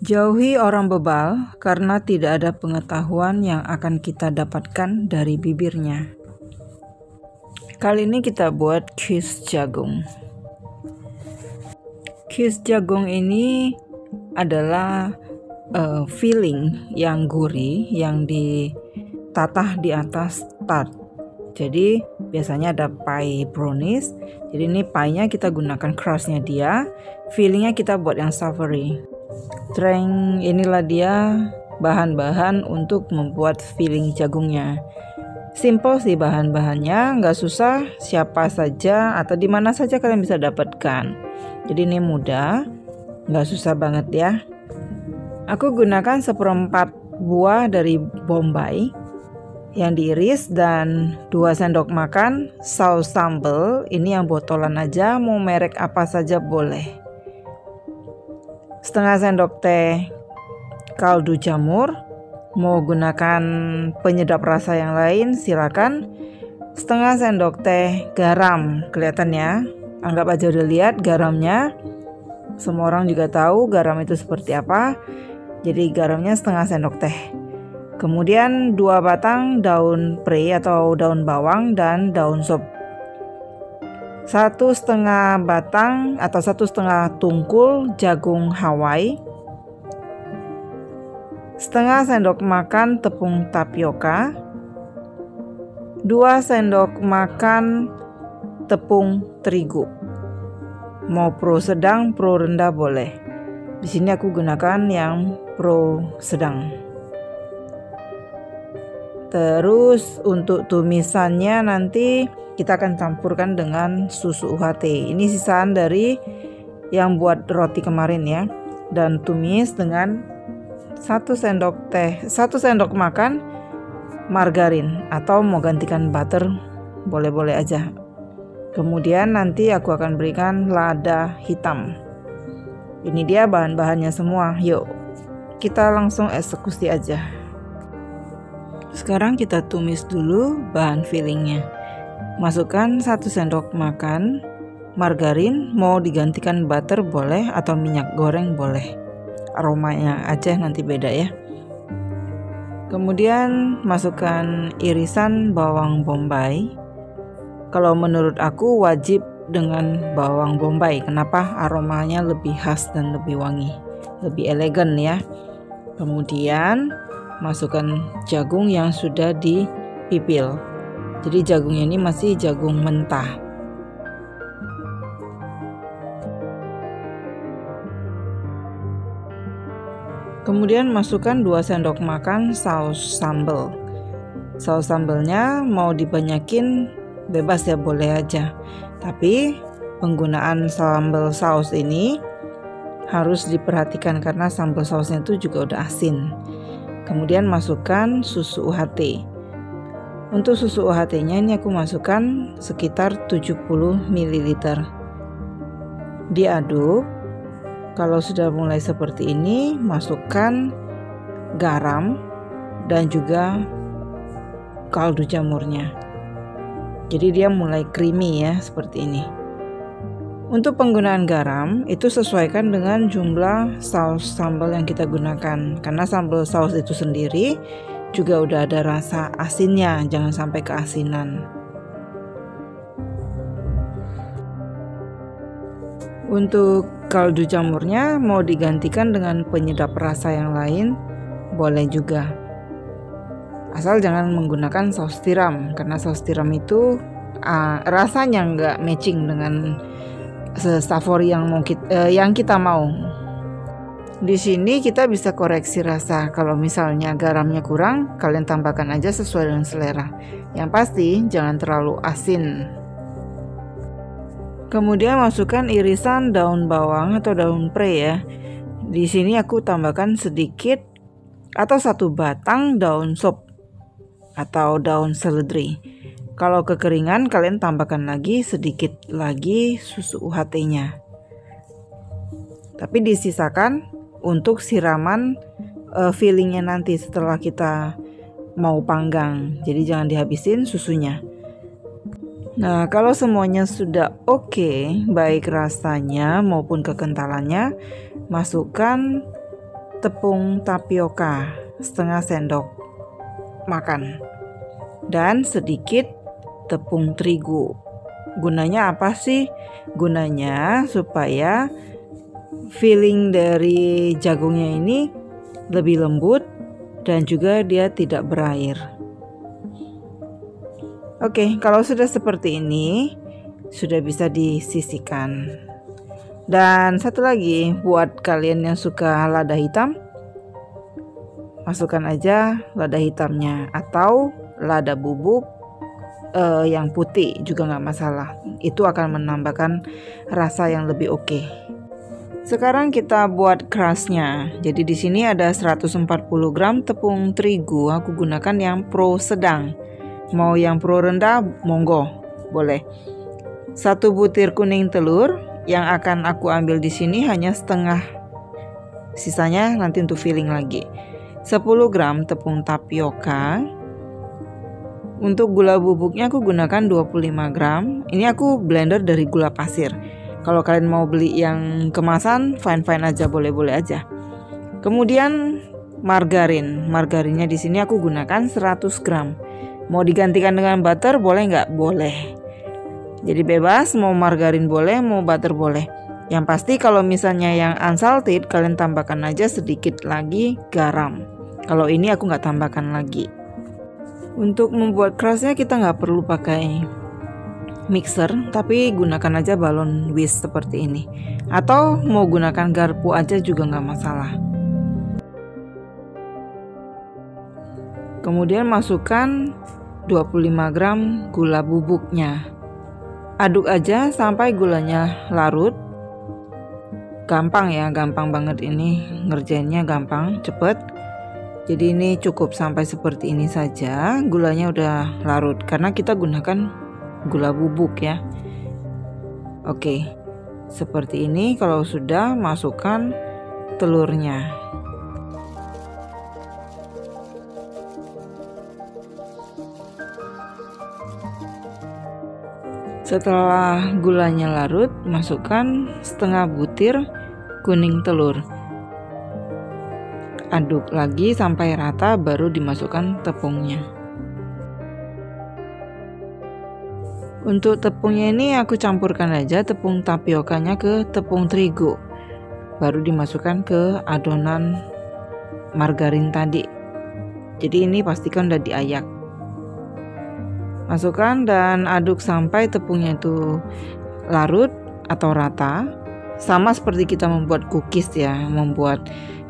Jauhi orang bebal karena tidak ada pengetahuan yang akan kita dapatkan dari bibirnya. Kali ini kita buat kis jagung. Kis jagung ini adalah filling yang gurih yang ditatah di atas tart. Jadi biasanya ada pie brownies. Jadi ini pie-nya kita gunakan crust-nya dia. Fillingnya kita buat yang savory. Treng, inilah dia bahan-bahan untuk membuat filling jagungnya. Simple sih bahan-bahannya, nggak susah, siapa saja atau di mana saja kalian bisa dapatkan. Jadi ini mudah, nggak susah banget ya. Aku gunakan 1/4 buah dari Bombay yang diiris dan 2 sendok makan saus sambal. Ini yang botolan aja, mau merek apa saja boleh. Setengah sendok teh kaldu jamur, mau gunakan penyedap rasa yang lain silakan. Setengah sendok teh garam, kelihatan ya, anggap aja udah lihat garamnya. Semua orang juga tahu garam itu seperti apa, jadi garamnya setengah sendok teh. Kemudian 2 batang daun pre atau daun bawang dan daun sop. 1,5 batang atau 1,5 tungkul jagung Hawaii, setengah sendok makan tepung tapioka, 2 sendok makan tepung terigu. Mau pro sedang, pro rendah boleh. Di sini aku gunakan yang pro sedang. Terus untuk tumisannya nanti kita akan campurkan dengan susu UHT. Ini sisaan dari yang buat roti kemarin ya. Dan tumis dengan 1 sendok makan margarin atau mau gantikan butter boleh-boleh aja. Kemudian nanti aku akan berikan lada hitam. Ini dia bahan-bahannya semua. Yuk kita langsung eksekusi aja. Sekarang kita tumis dulu bahan fillingnya. Masukkan 1 sendok makan margarin, mau digantikan butter boleh atau minyak goreng boleh. Aromanya aja nanti beda ya. Kemudian masukkan irisan bawang bombay. Kalau menurut aku wajib dengan bawang bombay. Kenapa? Aromanya lebih khas dan lebih wangi, lebih elegan ya. Kemudian masukkan jagung yang sudah dipipil. Jadi jagungnya ini masih jagung mentah. Kemudian masukkan 2 sendok makan saus sambal. Saus sambalnya mau dibanyakin bebas ya, boleh aja. Tapi penggunaan sambal saus ini harus diperhatikan karena sambal sausnya itu juga udah asin. Kemudian masukkan susu UHT. Untuk susu UHT-nya ini aku masukkan sekitar 70 ml. Diaduk. Kalau sudah mulai seperti ini, masukkan garam dan juga kaldu jamurnya. Jadi dia mulai creamy ya, seperti ini. Untuk penggunaan garam itu sesuaikan dengan jumlah saus sambal yang kita gunakan. Karena sambal saus itu sendiri juga udah ada rasa asinnya, jangan sampai keasinan. Untuk kaldu jamurnya mau digantikan dengan penyedap rasa yang lain boleh juga. Asal jangan menggunakan saus tiram, karena saus tiram itu rasanya nggak matching dengan savory yang kita mau. Di sini kita bisa koreksi rasa. Kalau misalnya garamnya kurang, kalian tambahkan aja sesuai dengan selera. Yang pasti jangan terlalu asin. Kemudian masukkan irisan daun bawang atau daun pre ya. Di sini aku tambahkan sedikit atau 1 batang daun sop atau daun seledri. Kalau kekeringan kalian tambahkan lagi sedikit lagi susu UHT-nya. Tapi disisakan untuk siraman fillingnya nanti setelah kita mau panggang. Jadi jangan dihabisin susunya. Nah, kalau semuanya sudah oke, baik rasanya maupun kekentalannya, masukkan tepung tapioka setengah sendok makan, dan sedikit tepung terigu. Gunanya apa sih? Gunanya supaya filling dari jagungnya ini lebih lembut dan juga dia tidak berair. Oke, kalau sudah seperti ini sudah bisa disisihkan. Dan satu lagi, buat kalian yang suka lada hitam, masukkan aja lada hitamnya atau lada bubuk yang putih juga nggak masalah. Itu akan menambahkan rasa yang lebih oke. Sekarang kita buat crustnya. Jadi di sini ada 140 gram tepung terigu. Aku gunakan yang pro sedang. Mau yang pro rendah, monggo, boleh. 1 butir kuning telur yang akan aku ambil di sini hanya setengah. Sisanya nanti untuk filling lagi. 10 gram tepung tapioka. Untuk gula bubuknya aku gunakan 25 gram. Ini aku blender dari gula pasir. Kalau kalian mau beli yang kemasan, fine-fine aja, boleh-boleh aja. Kemudian margarin. Margarinnya di sini aku gunakan 100 gram. Mau digantikan dengan butter boleh nggak? Boleh. Jadi bebas, mau margarin boleh, mau butter boleh. Yang pasti kalau misalnya yang unsalted, kalian tambahkan aja sedikit lagi garam. Kalau ini aku nggak tambahkan lagi. Untuk membuat crustnya kita nggak perlu pakai mixer, tapi gunakan aja balon whisk seperti ini. Atau mau gunakan garpu aja juga nggak masalah. Kemudian masukkan 25 gram gula bubuknya. Aduk aja sampai gulanya larut. Gampang ya, gampang banget ini, ngerjainnya gampang, cepet. Jadi ini cukup sampai seperti ini saja, gulanya udah larut karena kita gunakan gula bubuk ya. Oke, seperti ini. Kalau sudah, masukkan telurnya. Setelah gulanya larut, masukkan setengah butir kuning telur. Aduk lagi sampai rata, baru dimasukkan tepungnya. Untuk tepungnya ini aku campurkan aja tepung tapiokanya ke tepung terigu, baru dimasukkan ke adonan margarin tadi. Jadi ini pastikan udah diayak. Masukkan dan aduk sampai tepungnya itu larut atau rata. Sama seperti kita membuat cookies ya, membuat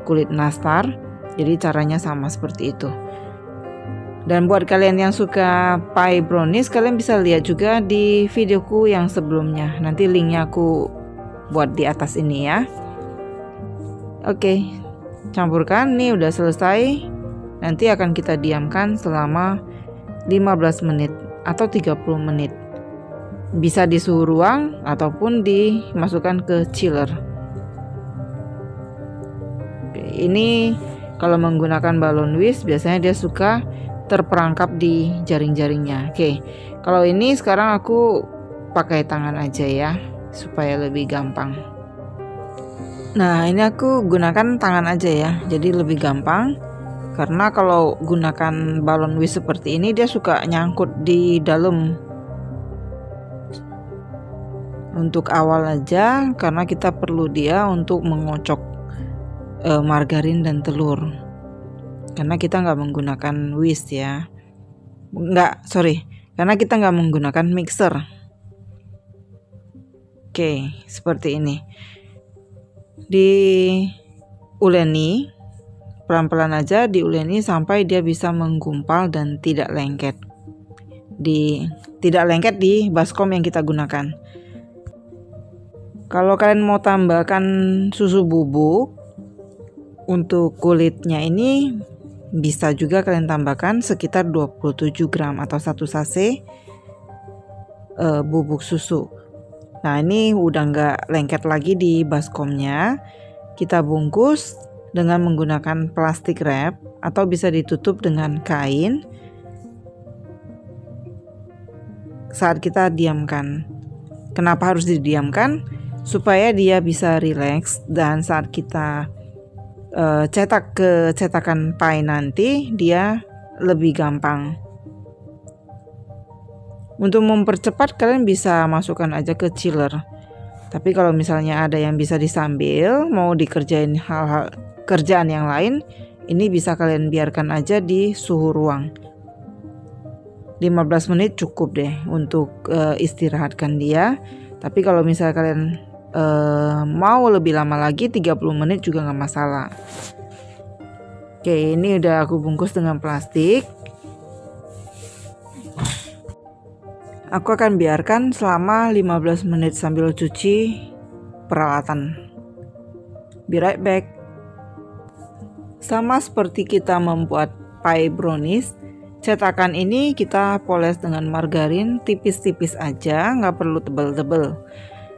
kulit nastar. Jadi caranya sama seperti itu. Dan buat kalian yang suka pie brownies, kalian bisa lihat juga di videoku yang sebelumnya. Nanti linknya aku buat di atas ini ya. Oke, campurkan. Nih udah selesai. Nanti akan kita diamkan selama 15 menit atau 30 menit. Bisa di suhu ruang ataupun dimasukkan ke chiller. Oke, ini kalau menggunakan balon whisk biasanya dia suka terperangkap di jaring-jaringnya. Oke, kalau ini sekarang aku pakai tangan aja ya, supaya lebih gampang. Nah, ini aku gunakan tangan aja ya, jadi lebih gampang. Karena kalau gunakan balon whisk seperti ini, dia suka nyangkut di dalam. Untuk awal aja, karena kita perlu dia untuk mengocok margarin dan telur. Karena kita nggak menggunakan whisk ya, karena kita nggak menggunakan mixer. Oke, seperti ini. Diuleni pelan-pelan aja, diuleni sampai dia bisa menggumpal dan tidak lengket. Tidak lengket di baskom yang kita gunakan. Kalau kalian mau tambahkan susu bubuk untuk kulitnya ini, bisa juga kalian tambahkan sekitar 27 gram atau 1 sachet bubuk susu. Nah, ini udah nggak lengket lagi di baskomnya. Kita bungkus dengan menggunakan plastik wrap atau bisa ditutup dengan kain saat kita diamkan. Kenapa harus didiamkan? Supaya dia bisa rileks dan saat kita cetak ke cetakan pie nanti dia lebih gampang. Untuk mempercepat kalian bisa masukkan aja ke chiller. Tapi kalau misalnya ada yang bisa disambil, mau dikerjain hal-hal kerjaan yang lain, ini bisa kalian biarkan aja di suhu ruang. 15 menit cukup deh untuk istirahatkan dia. Tapi kalau misalnya kalian mau lebih lama lagi, 30 menit juga nggak masalah. Oke, ini udah aku bungkus dengan plastik. Aku akan biarkan selama 15 menit sambil cuci peralatan. Be right back. Sama seperti kita membuat pie brownies, cetakan ini kita poles dengan margarin tipis-tipis aja, nggak perlu tebel-tebel.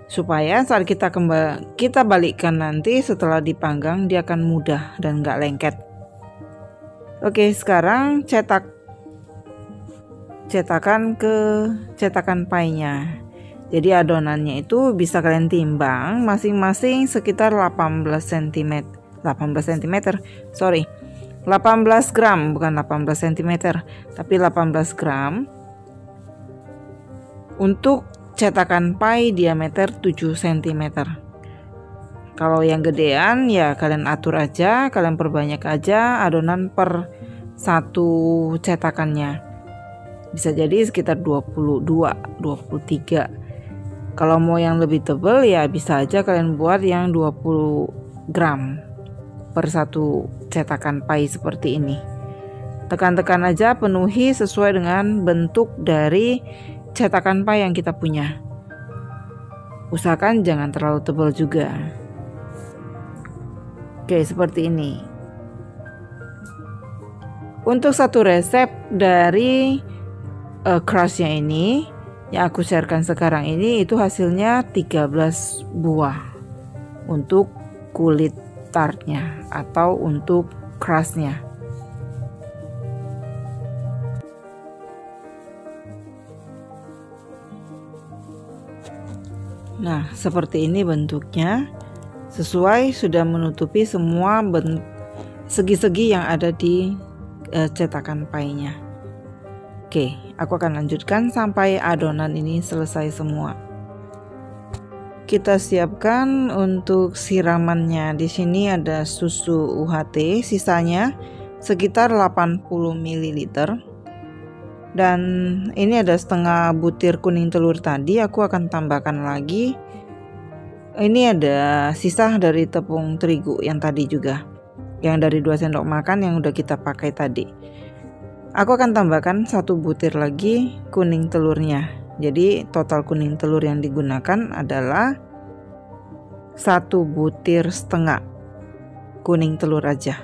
Supaya saat kita balikkan nanti setelah dipanggang dia akan mudah dan nggak lengket. Oke, sekarang cetakan ke cetakan pie-nya. Jadi adonannya itu bisa kalian timbang masing-masing sekitar 18 gram, bukan 18 cm, tapi 18 gram untuk cetakan pie diameter 7 cm. Kalau yang gedean ya kalian atur aja, kalian perbanyak aja adonan per satu cetakannya. Bisa jadi sekitar 22, 23. Kalau mau yang lebih tebal ya bisa aja kalian buat yang 20 gram per satu cetakan pie seperti ini. Tekan-tekan aja, penuhi sesuai dengan bentuk dari cetakan pie yang kita punya. Usahakan jangan terlalu tebal juga. Oke, seperti ini. Untuk satu resep dari crushnya ini yang aku sharekan sekarang ini, itu hasilnya 13 buah untuk kulit tartnya atau untuk crushnya. Nah, seperti ini bentuknya, sesuai sudah menutupi semua segi-segi yang ada di cetakan pie-nya. Oke, aku akan lanjutkan sampai adonan ini selesai semua. Kita siapkan untuk siramannya. Di sini ada susu UHT, sisanya sekitar 80 ml. Dan ini ada setengah butir kuning telur tadi, aku akan tambahkan lagi. Ini ada sisa dari tepung terigu yang tadi juga, yang dari 2 sendok makan yang udah kita pakai tadi. Aku akan tambahkan 1 butir lagi kuning telurnya. Jadi total kuning telur yang digunakan adalah 1,5 butir kuning telur aja.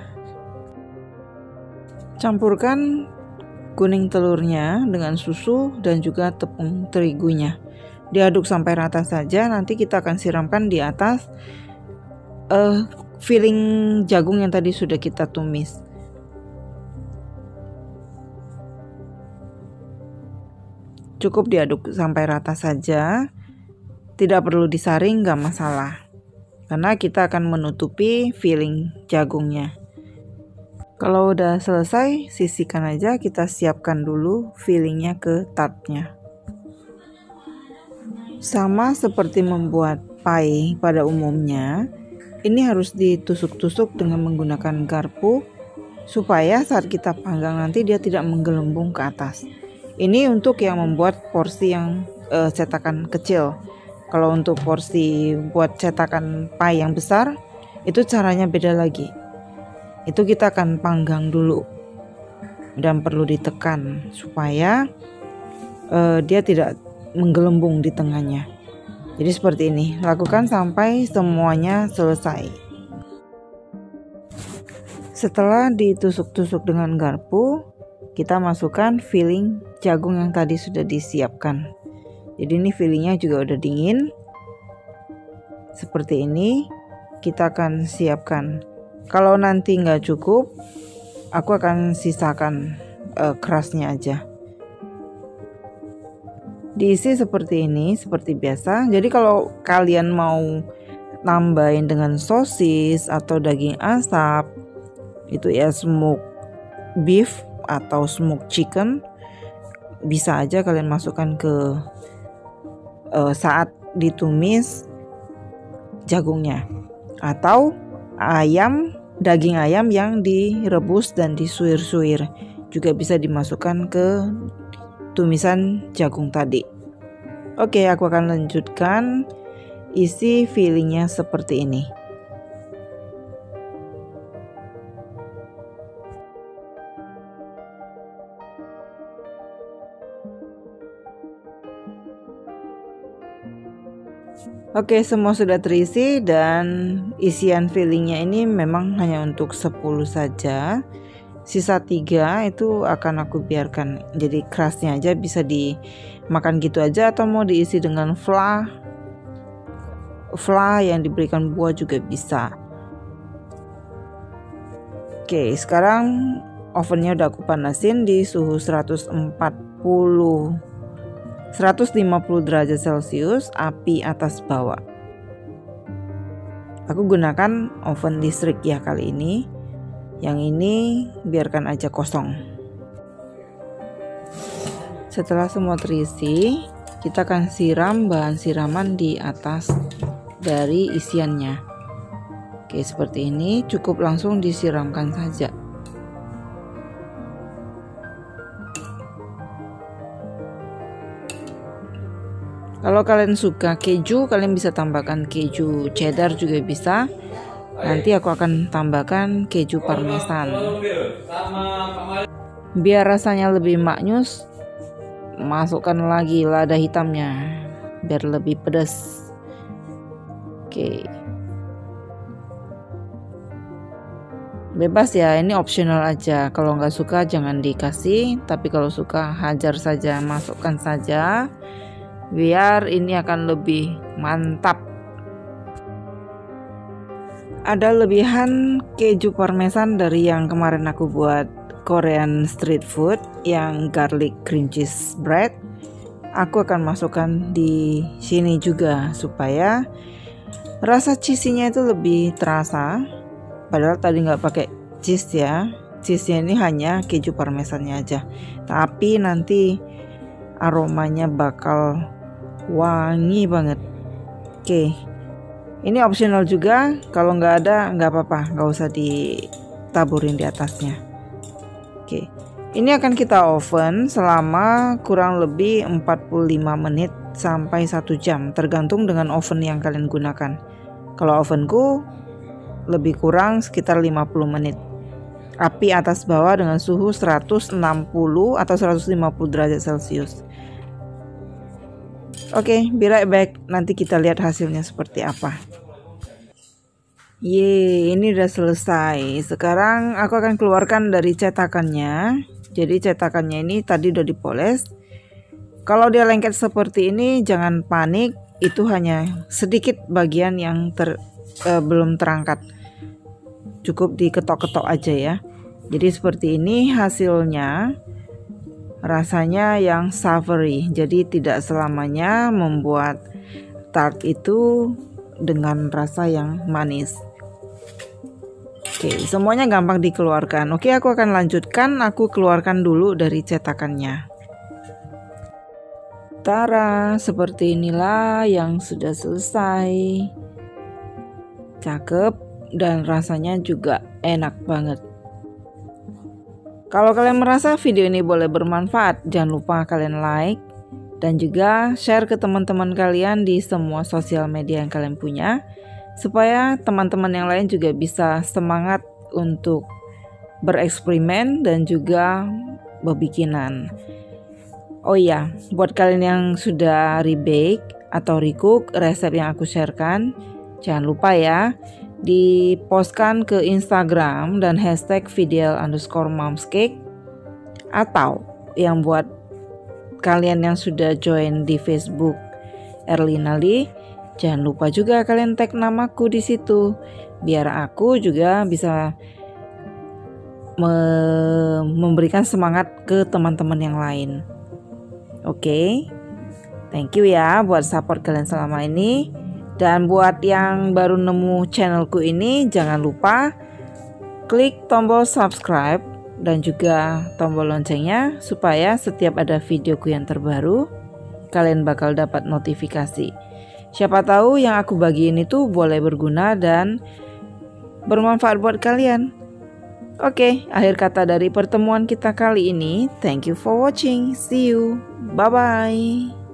Campurkan kuning telurnya dengan susu dan juga tepung terigunya. Diaduk sampai rata saja. Nanti kita akan siramkan di atas filling jagung yang tadi sudah kita tumis. Cukup diaduk sampai rata saja, tidak perlu disaring, nggak masalah, karena kita akan menutupi filling jagungnya. Kalau udah selesai, sisihkan aja, kita siapkan dulu fillingnya ke tartnya. Sama seperti membuat pie pada umumnya, ini harus ditusuk-tusuk dengan menggunakan garpu, supaya saat kita panggang nanti dia tidak menggelembung ke atas. Ini untuk yang membuat porsi yang cetakan kecil. Kalau untuk porsi buat cetakan pie yang besar, itu caranya beda lagi. Itu kita akan panggang dulu dan perlu ditekan supaya dia tidak menggelembung di tengahnya. Jadi seperti ini, lakukan sampai semuanya selesai. Setelah ditusuk-tusuk dengan garpu, kita masukkan filling jagung yang tadi sudah disiapkan. Jadi ini fillingnya juga udah dingin. Seperti ini kita akan siapkan. Kalau nanti nggak cukup, aku akan sisakan crushnya aja. Diisi seperti ini, seperti biasa. Jadi kalau kalian mau tambahin dengan sosis atau daging asap, itu ya smoke beef atau smoke chicken, bisa aja kalian masukkan ke saat ditumis jagungnya, atau daging ayam yang direbus dan disuir-suir juga bisa dimasukkan ke tumisan jagung tadi. Oke, aku akan lanjutkan isi fillingnya seperti ini. Oke, semua sudah terisi dan isian fillingnya ini memang hanya untuk 10 saja. Sisa 3 itu akan aku biarkan jadi crustnya aja, bisa dimakan gitu aja atau mau diisi dengan fla yang diberikan buah juga bisa. Oke, sekarang ovennya udah aku panasin di suhu 150 derajat Celcius, api atas bawah. Aku gunakan oven listrik ya kali ini. Yang ini biarkan aja kosong. Setelah semua terisi, kita akan siram bahan siraman di atas dari isiannya. Oke, seperti ini, cukup langsung disiramkan saja. Kalau kalian suka keju, kalian bisa tambahkan keju cheddar juga bisa. Nanti aku akan tambahkan keju parmesan. Biar rasanya lebih maknyus, masukkan lagi lada hitamnya biar lebih pedas. Oke. Bebas ya, ini optional aja. Kalau nggak suka jangan dikasih, tapi kalau suka hajar saja, masukkan saja. Biar ini akan lebih mantap. Ada lebihan keju parmesan dari yang kemarin aku buat Korean street food yang garlic cream cheese bread. Aku akan masukkan di sini juga supaya rasa cheese-nya itu lebih terasa. Padahal tadi nggak pakai cheese ya. Cheese-nya ini hanya keju parmesannya aja. Tapi nanti aromanya bakal wangi banget. Oke. Ini optional juga, kalau nggak ada nggak apa-apa, nggak usah ditaburin di atasnya. Oke, ini akan kita oven selama kurang lebih 45 menit sampai 1 jam, tergantung dengan oven yang kalian gunakan. Kalau ovenku lebih kurang sekitar 50 menit. Api atas bawah dengan suhu 160 atau 150 derajat Celcius. Oke, be right back. Nanti kita lihat hasilnya seperti apa. Ini udah selesai. Sekarang aku akan keluarkan dari cetakannya. Jadi cetakannya ini tadi udah dipoles. Kalau dia lengket seperti ini jangan panik. Itu hanya sedikit bagian yang belum terangkat. Cukup diketok-ketok aja ya. Jadi seperti ini hasilnya. Rasanya yang savory, jadi tidak selamanya membuat tart itu dengan rasa yang manis. Oke, semuanya gampang dikeluarkan. Oke, aku akan lanjutkan. Aku keluarkan dulu dari cetakannya. Tara, seperti inilah yang sudah selesai. Cakep dan rasanya juga enak banget. Kalau kalian merasa video ini boleh bermanfaat, jangan lupa kalian like dan juga share ke teman-teman kalian di semua sosial media yang kalian punya, supaya teman-teman yang lain juga bisa semangat untuk bereksperimen dan juga berbikinan. Oh iya, buat kalian yang sudah rebake atau recook resep yang aku sharekan, jangan lupa ya dipostkan ke Instagram dan hashtag #Fidel_momscake. Atau yang buat kalian yang sudah join di Facebook Erlina Lee, jangan lupa juga kalian tag namaku di situ biar aku juga bisa memberikan semangat ke teman-teman yang lain. Oke. Thank you ya buat support kalian selama ini. Dan buat yang baru nemu channelku ini, jangan lupa klik tombol subscribe dan juga tombol loncengnya supaya setiap ada videoku yang terbaru kalian bakal dapat notifikasi. Siapa tahu yang aku bagiin itu boleh berguna dan bermanfaat buat kalian. Oke, akhir kata dari pertemuan kita kali ini. Thank you for watching. See you. Bye bye.